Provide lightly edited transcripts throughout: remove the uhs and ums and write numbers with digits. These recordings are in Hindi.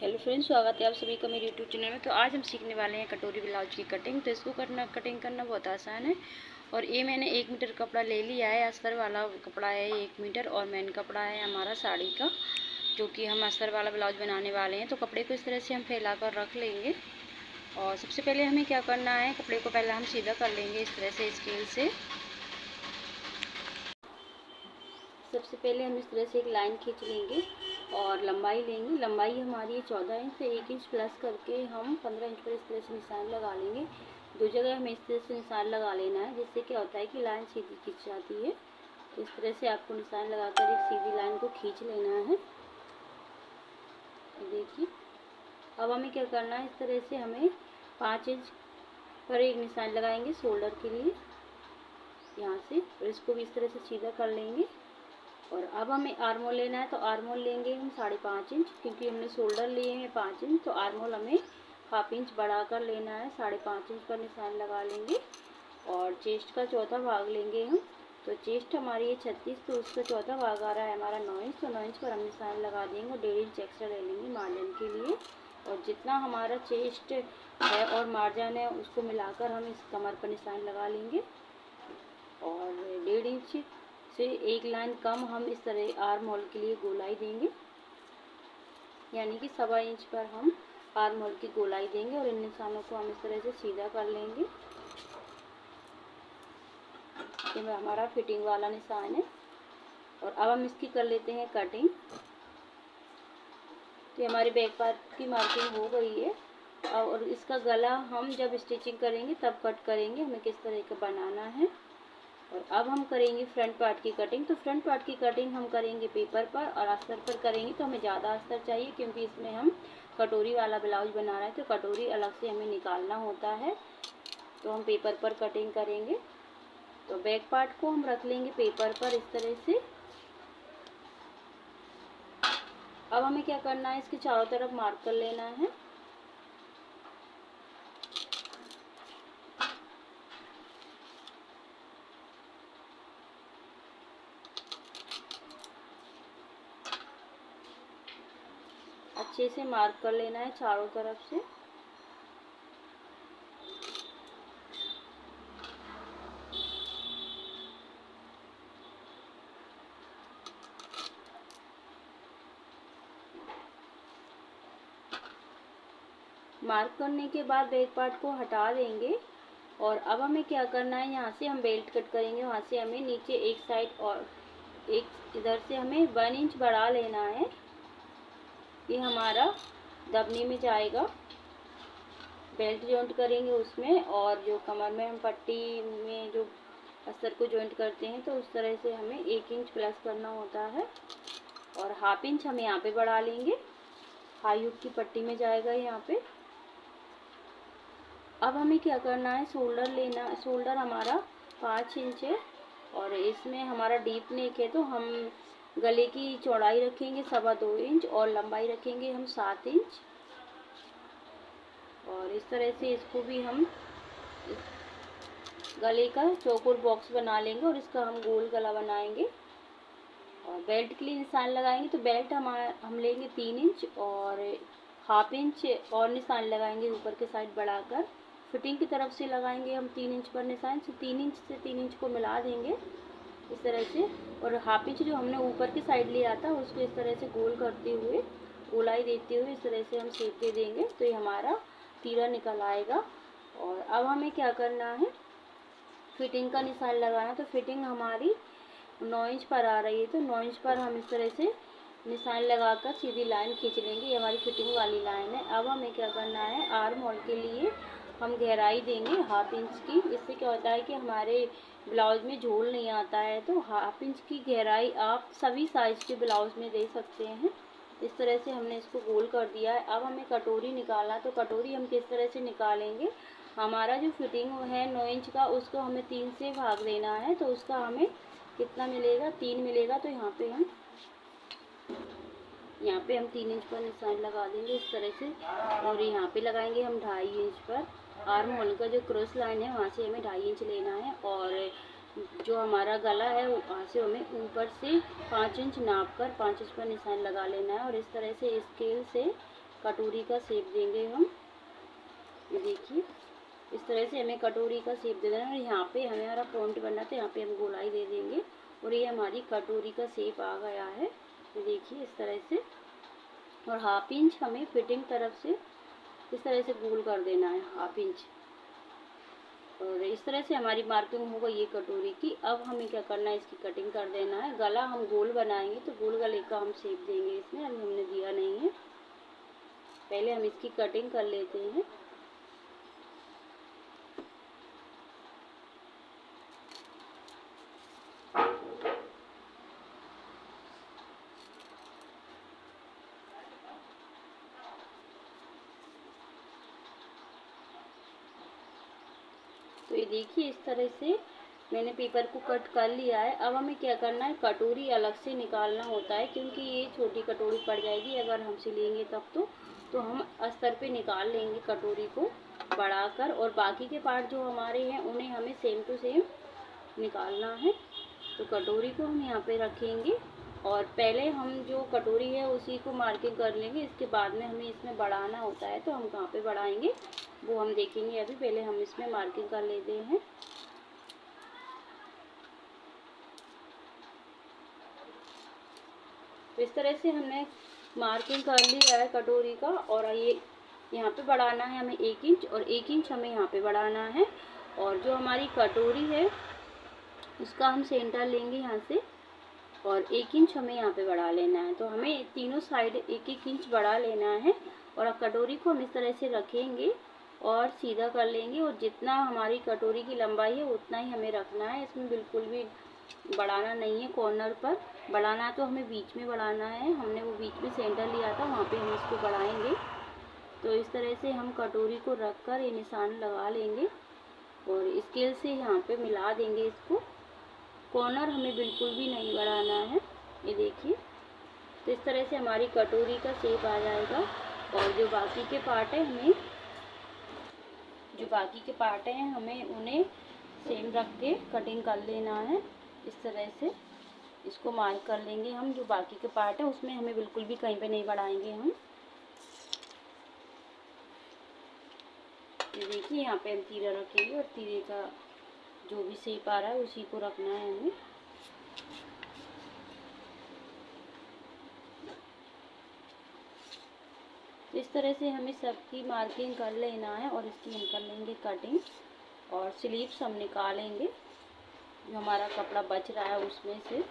हेलो फ्रेंड्स, स्वागत है आप सभी का मेरे यूट्यूब चैनल में। तो आज हम सीखने वाले हैं कटोरी ब्लाउज की कटिंग। तो इसको कटिंग करना बहुत आसान है। और ये मैंने 1 मीटर कपड़ा ले लिया है। अस्तर वाला कपड़ा है 1 मीटर, और मेन कपड़ा है हमारा साड़ी का, जो कि हम अस्तर वाला ब्लाउज बनाने वाले हैं। तो कपड़े को इस तरह से हम फैला कर रख लेंगे। और सबसे पहले हमें क्या करना है, कपड़े को पहले हम सीधा कर लेंगे इस तरह से स्केल से। सबसे पहले हम इस तरह से एक लाइन खींच लेंगे और लंबाई लेंगे। लंबाई हमारी 14 इंच से 1 इंच प्लस करके हम 15 इंच पर इस तरह से निशान लगा लेंगे। दो जगह हमें इस तरह से निशान लगा लेना है, जिससे क्या होता है कि लाइन सीधी खींच जाती है। तो इस तरह से आपको निशान लगाकर एक सीधी लाइन को खींच लेना है। देखिए, अब हमें क्या करना है, इस तरह से हमें 5 इंच पर एक निशान लगाएंगे शोल्डर के लिए यहाँ से, और इसको भी इस तरह से सीधा कर लेंगे। और अब हमें आर्मोल लेना है। तो आर्मोल लेंगे हम 5.5 इंच, क्योंकि हमने शोल्डर लिए हैं 5 इंच, तो आर्मोल हमें हाफ इंच बढ़ा कर लेना है। 5.5 इंच पर निशान लगा लेंगे। और चेस्ट का चौथा भाग लेंगे हम। तो चेस्ट हमारी है 36, तो उसका चौथा भाग आ रहा है हमारा 9 इंच। तो 9 इंच पर हम निशान लगा देंगे और 1.5 इंच एक्स्ट्रा ले लेंगे मार्जिन के लिए। और जितना हमारा चेस्ट है और मार्जिन है उसको मिलाकर हम इस कमर पर निशान लगा लेंगे। और 1.5 इंच से एक लाइन कम हम इस तरह आर्म होल के लिए गोलाई देंगे, यानी कि 1.25 इंच पर हम आर्म होल की गोलाई देंगे। और इन निशानों को हम इस तरह से सीधा कर लेंगे। ये हमारा फिटिंग वाला निशान है। और अब हम इसकी कर लेते हैं कटिंग। तो हमारी बैक पार्ट की मार्किंग हो गई है। और इसका गला हम जब स्टिचिंग करेंगे तब कट करेंगे, हमें किस तरह का बनाना है। और अब हम करेंगे फ्रंट पार्ट की कटिंग। तो फ्रंट पार्ट की कटिंग हम करेंगे पेपर पर, और अस्तर पर करेंगे तो हमें ज़्यादा अस्तर चाहिए, क्योंकि इसमें हम कटोरी वाला ब्लाउज बना रहे हैं। तो कटोरी अलग से हमें निकालना होता है, तो हम पेपर पर कटिंग करेंगे। तो बैक पार्ट को हम रख लेंगे पेपर पर इस तरह से। अब हमें क्या करना है, इसके चारों तरफ मार्क कर लेना है। अच्छे से मार्क कर लेना है चारों तरफ से। मार्क करने के बाद बैक पार्ट को हटा देंगे। और अब हमें क्या करना है, यहाँ से हम बेल्ट कट करेंगे। वहाँ से हमें नीचे एक साइड और एक इधर से हमें 1 इंच बढ़ा लेना है। ये हमारा दबने में जाएगा, बेल्ट जॉइंट करेंगे उसमें। और जो कमर में हम पट्टी में जो अस्तर को जॉइंट करते हैं, तो उस तरह से हमें 1 इंच प्लस करना होता है। और हाफ इंच हम यहाँ पे बढ़ा लेंगे, हाई हुक की पट्टी में जाएगा यहाँ पे। अब हमें क्या करना है, शोल्डर लेना। शोल्डर हमारा 5 इंच है, और इसमें हमारा डीप नेक है, तो हम गले की चौड़ाई रखेंगे 2.25 इंच, और लंबाई रखेंगे हम 7 इंच। और इस तरह से इसको भी हम गले का चौकोर बॉक्स बना लेंगे, और इसका हम गोल गला बनाएंगे। और बेल्ट के लिए निशान लगाएंगे। तो बेल्ट हम लेंगे 3 इंच, और हाफ इंच और निशान लगाएंगे ऊपर के साइड बढ़ाकर। फिटिंग की तरफ से लगाएंगे हम 3 इंच पर निशान, से 3 इंच से 3 इंच को मिला देंगे इस तरह से। और हाफ इंच जो हमने ऊपर की साइड लिया था उसको इस तरह से गोल करते हुए, गोलाई देते हुए इस तरह से हम शेप दे देंगे, तो ये हमारा तीरा निकल आएगा। और अब हमें क्या करना है, फिटिंग का निशान लगाना। तो फिटिंग हमारी 9 इंच पर आ रही है, तो 9 इंच पर हम इस तरह से निशान लगाकर सीधी लाइन खींच लेंगे। ये हमारी फिटिंग वाली लाइन है। अब हमें क्या करना है, आर्म होल के लिए हम गहराई देंगे हाफ इंच की। इससे क्या होता है कि हमारे ब्लाउज में झोल नहीं आता है। तो हाफ इंच की गहराई आप सभी साइज के ब्लाउज में दे सकते हैं। इस तरह से हमने इसको गोल कर दिया है। अब हमें कटोरी निकालना। तो कटोरी हम किस तरह से निकालेंगे, हमारा जो फिटिंग है 9 इंच का, उसको हमें 3 से भाग देना है। तो उसका हमें कितना मिलेगा, 3 मिलेगा। तो यहाँ पे हम 3 इंच पर निशान लगा देंगे इस तरह से। और यहाँ पे लगाएंगे हम 2.5 इंच पर। आर्म होल का जो क्रॉस लाइन है वहाँ से हमें 2.5 इंच लेना है। और जो हमारा गला है वहाँ से हमें ऊपर से 5 इंच नाप कर 5 इंच पर निशान लगा लेना है। और इस तरह से स्केल से कटोरी का शेप देंगे हम। ये देखिए इस तरह से हमें कटोरी का शेप दे देना है। और यहाँ पे हमें हमारा पॉइंट बनना तो यहाँ पे हम गोलाई दे देंगे और ये हमारी कटोरी का शेप आ गया है। ये देखिए इस तरह से। और हाफ इंच हमें फिटिंग तरफ से इस तरह से गोल कर देना है, हाफ इंच। और इस तरह से हमारी मार्किंग हो गई ये कटोरी की। अब हमें क्या करना है, इसकी कटिंग कर देना है। गला हम गोल बनाएंगे तो गोल गले का हम शेप देंगे इसमें, अभी हमने दिया नहीं है। पहले हम इसकी कटिंग कर लेते हैं। तो ये देखिए इस तरह से मैंने पेपर को कट कर लिया है। अब हमें क्या करना है, कटोरी अलग से निकालना होता है क्योंकि ये छोटी कटोरी पड़ जाएगी अगर हम सिलेंगे तब। तो हम अस्तर पे निकाल लेंगे कटोरी को बढ़ाकर, और बाकी के पार्ट जो हमारे हैं उन्हें हमें सेम टू सेम निकालना है। तो कटोरी को हम यहाँ पे रखेंगे और पहले हम जो कटोरी है उसी को मार्किंग कर लेंगे। इसके बाद में हमें इसमें बढ़ाना होता है, तो हम कहाँ पे बढ़ाएंगे वो हम देखेंगे। अभी पहले हम इसमें मार्किंग कर लेते हैं। तो इस तरह से हमने मार्किंग कर लिया है कटोरी का। और ये यहाँ पे बढ़ाना है हमें 1 इंच, और 1 इंच हमें यहाँ पे बढ़ाना है। और जो हमारी कटोरी है उसका हम सेंटर लेंगे यहाँ से, और 1 इंच हमें यहाँ पे बढ़ा लेना है। तो हमें तीनों साइड 1-1 इंच बढ़ा लेना है। और कटोरी को हम इस तरह से रखेंगे और सीधा कर लेंगे, और जितना हमारी कटोरी की लंबाई है उतना ही हमें रखना है। इसमें बिल्कुल भी बढ़ाना नहीं है कॉर्नर पर, बढ़ाना है तो हमें बीच में बढ़ाना है। हमने वो बीच में सेंटर लिया था, वहाँ पे हम इसको बढ़ाएंगे। तो इस तरह से हम कटोरी को रख कर ये निशान लगा लेंगे और स्केल से यहाँ पे मिला देंगे इसको। कॉर्नर हमें बिल्कुल भी नहीं बढ़ाना है। ये देखिए तो इस तरह से हमारी कटोरी का शेप आ जाएगा। और जो बाकी के पार्ट हैं हमें उन्हें सेम रख के कटिंग कर लेना है। इस तरह से इसको मार्क कर लेंगे हम। जो बाकी के पार्ट है उसमें हमें बिल्कुल भी कहीं पे नहीं बढ़ाएंगे हम। ये देखिए यहाँ पे हम तीरा रखेंगे और तीरे का जो भी शेप आ रहा है उसी को रखना है हमें। तो इस तरह से हमें सबकी मार्किंग कर लेना है और इसकी हम कर लेंगे कटिंग। और स्लीव्स हम निकालेंगे जो हमारा कपड़ा बच रहा है उसमें से।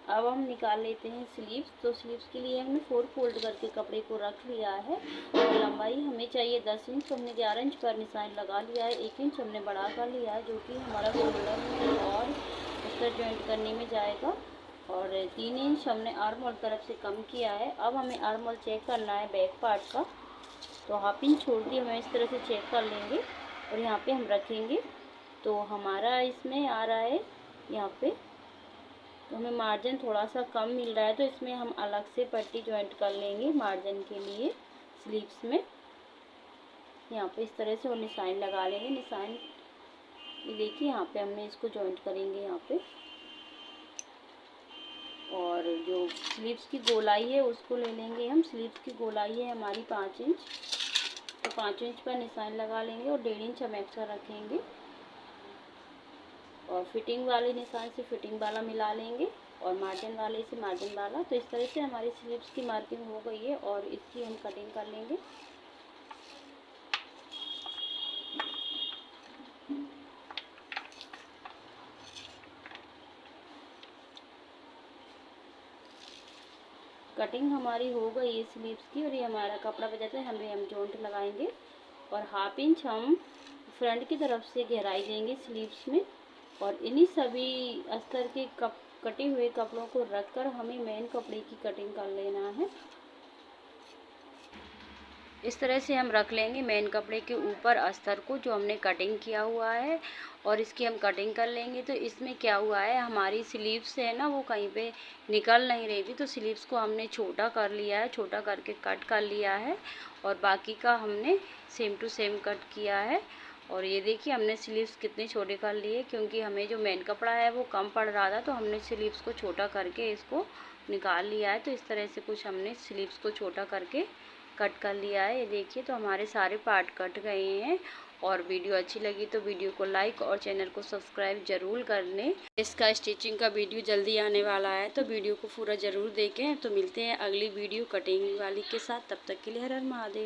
अब हम निकाल लेते हैं स्लीव्स। तो स्लीव्स के लिए हमने 4 फोल्ड करके कपड़े को रख लिया है। और लंबाई हमें चाहिए 10 इंच, हमने 11 इंच पर निशान लगा लिया है। 1 इंच हमने बढ़ा कर लिया है जो कि हमारा शोल्डर में और अस्तर जॉइंट करने में जाएगा। और 3 इंच हमने आर्म होल तरफ से कम किया है। अब हमें आर्म होल चेक करना है बैक पार्ट का। तो हाफ इंच छोड़ के हमें इस तरह से चेक कर लेंगे और यहाँ पे हम रखेंगे। तो हमारा इसमें आ रहा है यहाँ पे, तो हमें मार्जिन थोड़ा सा कम मिल रहा है, तो इसमें हम अलग से पट्टी जॉइंट कर लेंगे मार्जिन के लिए स्लीव्स में। यहाँ पे इस तरह से वो निशान लगा लेंगे। निशान ये देखिए यहाँ पे हमने इसको जॉइंट करेंगे यहाँ पे। और जो स्लीव्स की गोलाई है उसको ले लेंगे हम। स्लीव्स की गोलाई है हमारी 5 इंच, तो 5 इंच पर निशान लगा लेंगे और 1.5 इंच हम एक्स्ट्रा रखेंगे। और फिटिंग वाले निशान से फिटिंग वाला मिला लेंगे और मार्जिन वाले से मार्जिन वाला। तो इस तरह से हमारी स्लीव्स की मार्किंग हो गई है और इसकी हम कटिंग कर लेंगे। कटिंग हमारी हो गई है स्लीव्स की, और ये हमारा कपड़ा बचा है, हम जॉइंट लगाएंगे। और हाफ इंच हम फ्रंट की तरफ से गहराई देंगे स्लीव्स में। और इन्हीं सभी अस्तर के कटे हुए कपड़ों को रखकर हमें मेन कपड़े की कटिंग कर लेना है। इस तरह से हम रख लेंगे मेन कपड़े के ऊपर अस्तर को जो हमने कटिंग किया हुआ है, और इसकी हम कटिंग कर लेंगे। तो इसमें क्या हुआ है, हमारी स्लीव्स है ना वो कहीं पे निकल नहीं रही थी, तो स्लीव्स को हमने छोटा कर लिया है, छोटा करके कट कर लिया है, और बाकी का हमने सेम टू सेम कट किया है। और ये देखिए हमने स्लीव्स कितने छोटे कर लिए, क्योंकि हमें जो मेन कपड़ा है वो कम पड़ रहा था, तो हमने स्लीव्स को छोटा करके इसको निकाल लिया है। तो इस तरह से कुछ हमने स्लीव्स को छोटा करके कट कर लिया है। ये देखिए तो हमारे सारे पार्ट कट गए हैं। और वीडियो अच्छी लगी तो वीडियो को लाइक और चैनल को सब्सक्राइब ज़रूर कर लें। इसका स्टिचिंग का वीडियो जल्दी आने वाला है, तो वीडियो को पूरा ज़रूर देखें। तो मिलते हैं अगली वीडियो कटिंग वाली के साथ, तब तक के लिए हर हर महादेव।